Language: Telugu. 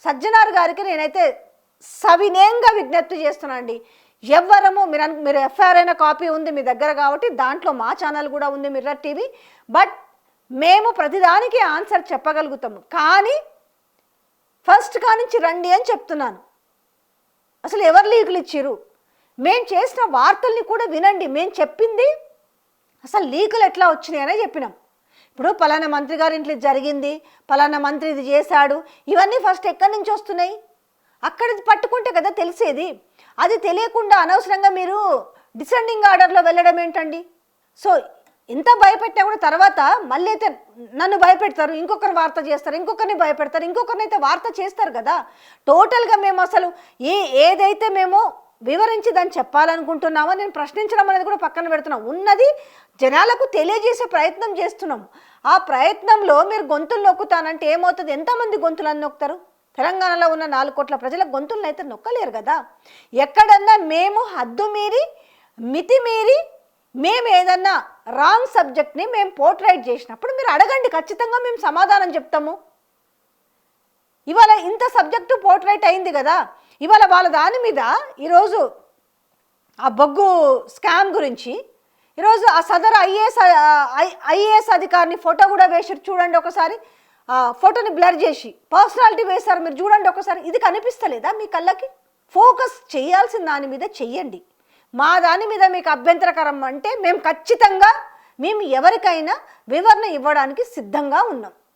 సజ్జనార్ గారికి నేనైతే సవినయంగా విజ్ఞప్తి చేస్తున్నానండి. ఎవ్వరము మీరు ఎఫ్ఐఆర్ అయిన కాపీ ఉంది మీ దగ్గర కాబట్టి దాంట్లో మా ఛానల్ కూడా ఉంది మిర్రర్ టీవీ. బట్ మేము ప్రతిదానికి ఆన్సర్ చెప్పగలుగుతాము. కానీ ఫస్ట్ కానించి రండి అని చెప్తున్నాను. అసలు ఎవరు లీకులు ఇచ్చిర్రు? మేము చేసిన వార్తల్ని కూడా వినండి. మేము చెప్పింది అసలు లీకులు ఎట్లా వచ్చినాయి అనే చెప్పినాం. ఇప్పుడు పలానా మంత్రి గారి ఇంట్లో జరిగింది, పలానా మంత్రి ఇది చేశాడు, ఇవన్నీ ఫస్ట్ ఎక్కడి నుంచి వస్తున్నాయి? అక్కడ పట్టుకుంటే కదా తెలిసేది. అది తెలియకుండా అనవసరంగా మీరు డిసెండింగ్ ఆర్డర్లో వెళ్ళడం ఏంటండి? సో ఇంత భయపెట్టినా కూడా తర్వాత మళ్ళీ అయితే నన్ను భయపెడతారు, ఇంకొకరు వార్త చేస్తారు, ఇంకొకరిని భయపెడతారు, ఇంకొకరిని అయితే వార్త చేస్తారు కదా. టోటల్గా మేము అసలు ఏదైతే మేము వివరించి దాన్ని చెప్పాలనుకుంటున్నామో నేను ప్రశ్నించడం అనేది కూడా పక్కన పెడుతున్నాం. ఉన్నది జనాలకు తెలియజేసే ప్రయత్నం చేస్తున్నాం. ఆ ప్రయత్నంలో మీరు గొంతులు నొక్కుతానంటే ఏమవుతుంది? ఎంతమంది గొంతులను నొక్కుతారు? తెలంగాణలో ఉన్న 4 కోట్ల ప్రజల గొంతులను అయితే నొక్కలేరు కదా. ఎక్కడన్నా మేము హద్దు మీరి మితి మీరి మేము ఏదన్నా రాంగ్ సబ్జెక్ట్ని మేము పోర్ట్రైట్ చేసినప్పుడు మీరు అడగండి, ఖచ్చితంగా మేము సమాధానం చెప్తాము. ఇవాళ ఇంత సబ్జెక్టు పోర్ట్రైట్ అయింది కదా, ఇవాళ వాళ్ళ దాని మీద ఈరోజు ఆ బొగ్గు స్కామ్ గురించి ఈరోజు ఆ సదరు ఐఏఎస్ అధికారిని ఫోటో కూడా వేసారు చూడండి ఒకసారి. ఫోటోని బ్లర్ చేసి పర్సనాలిటీ వేశారు, మీరు చూడండి ఒకసారి. ఇది కనిపిస్తలేదా మీ కళ్ళకి? ఫోకస్ చేయాల్సిన దాని మీద చెయ్యండి. మా దాని మీద మీకు అభ్యంతరకరం అంటే మేము ఖచ్చితంగా ఎవరికైనా వివరణ ఇవ్వడానికి సిద్ధంగా ఉన్నాం.